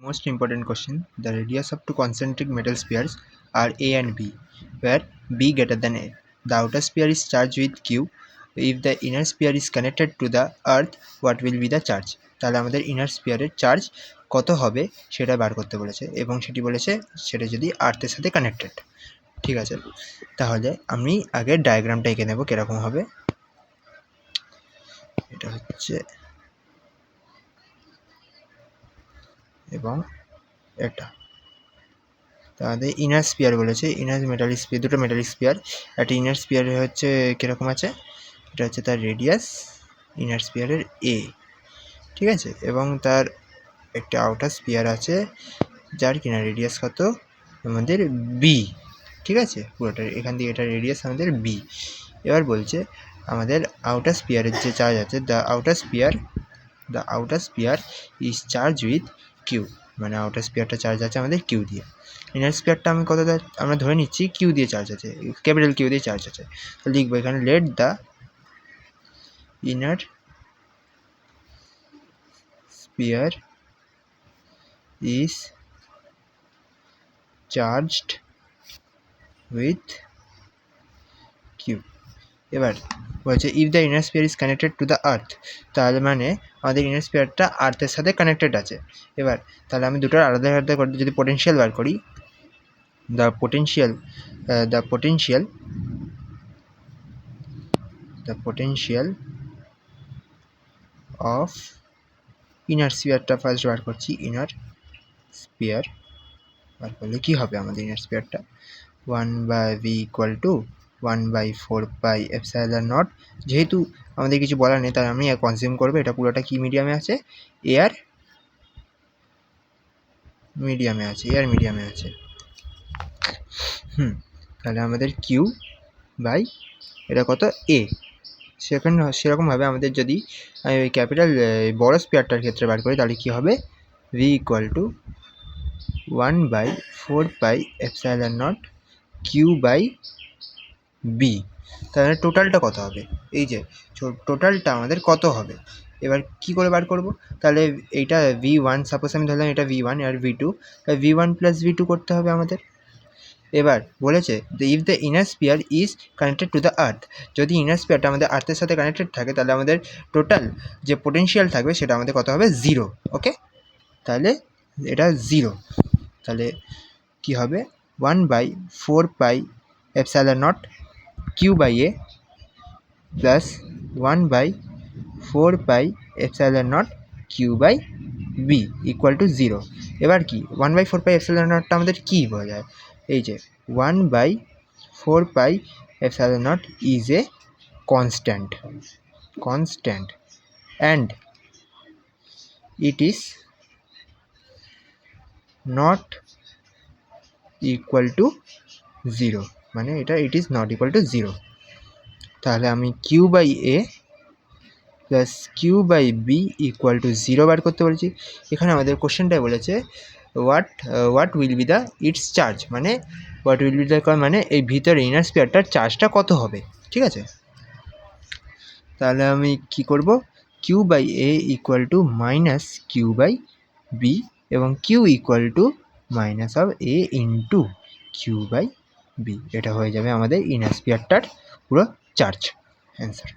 Most important question, the radius of two concentric metal spheres are A and B, where B greater than A. The outer sphere is charged with Q. If the inner sphere is connected to the earth, what will be the charge? তাহলে আমাদের inner স্পিয়ারের charge কত হবে সেটা বার করতে বলেছে, এবং সেটি বলেছে সেটা যদি আর্থের সাথে কানেক্টেড। ঠিক আছে, তাহলে আমি আগে ডায়াগ্রামটা এঁকে নেব কিরকম হবে। এটা হচ্ছে এবং এটা তাহলে ইনার স্পিয়ার বলেছে, ইনার মেটালিক স্পিয়ার, দুটো মেটালিক স্পিয়ার। একটা ইনার স্পিয়ার হচ্ছে কীরকম আছে, এটা হচ্ছে তার রেডিয়াস ইনার স্পিয়ারের এ, ঠিক আছে, এবং তার একটা আউটার স্পিয়ার আছে যার কিনা রেডিয়াস কত আমাদের বি, ঠিক আছে, পুরোটা এখান থেকে এটা রেডিয়াস আমাদের বি। এবার বলছে আমাদের আউটার স্পিয়ারের যে চার্জ আছে, the outer sphere is charge with Q, মানে আউটার স্পিয়ারটা চার্জ আছে আমাদের কিউ দিয়ে। ইনার স্পিয়ারটা আমি কত আমরা ধরে নিচ্ছি কিউ দিয়ে চার্জ আছে, ক্যাপিটাল কিউ দিয়ে চার্জ আছে। তো লিখবো এখানে let the inner sphere is charged with Q. এবার বলছে if the inner sphere is connected to the earth, তাহলে মানে আমাদের ইনার স্পিয়ারটা আর্থের সাথে কানেক্টেড আছে। এবার তাহলে আমি দুটোর আলাদা আলাদা করে যদি পোটেনশিয়াল বার করি, the potential of inner sphere-টা ফার্স্ট বার করছি। ইনার স্পিয়ার বার করলে কী হবে আমাদের ইনার স্পিয়ারটা, 1/v = 1/4πε0। যেহেতু আমাদের কিছু বলার নেই তাই আমি কনজিউম করবো, এটা পুরোটা কি মিডিয়ামে আছে, এয়ার মিডিয়ামে আছে। তাহলে আমাদের কিউ বাই এটা কত এ। সেরকমভাবে আমাদের যদি আমি ওই ক্যাপিটাল বড় স্পিয়ারটার ক্ষেত্রে বার করি তাহলে কী হবে, v = 1/4πε0 q/b। তাহলে টোটালটা কত হবে, এই যে টোটালটা আমাদের কত হবে এবার কি করে বার করব। তাহলে এইটা v1, সাপোজ আমি ধরলাম এটা v1 আর v2, তাহলে v1 + v2 করতে হবে আমাদের। এবার বলেছে if the inner sphere is connected to the আর্থ, যদি ইনার স্পিয়ারটা আমাদের আর্থের সাথে কানেক্টেড থাকে তাহলে আমাদের টোটাল যে পোটেনশিয়াল থাকবে সেটা আমাদের কত হবে, 0। ওকে, তাহলে এটা 0, তাহলে কি হবে 1/4πε0 q/a প্লাস 1/4πε0 q/b = 0। এবার কি 1/4πε0টা আমাদের কী বলা যায়, এই যে 1/4πε0 is a constant and it is not equal to 0, মানে এটা it is not equal to 0। তাহলে আমি q/a প্লাস q/b = 0 বার করতে বলেছি। এখানে আমাদের কোশ্চেনটাই বলেছে what will be the it's charge, মানে হোয়াট উইল বি দ্য মানে এই ভিতরে ইনার স্পিয়ারটার চার্জটা কত হবে, ঠিক আছে। তাহলে আমি কি করব, q/a = -q/b এবং q = -a × q/b, এটা হয়ে যাবে আমাদের ইনার স্পিয়ারটার পুরো চার্জ। অ্যান্সার।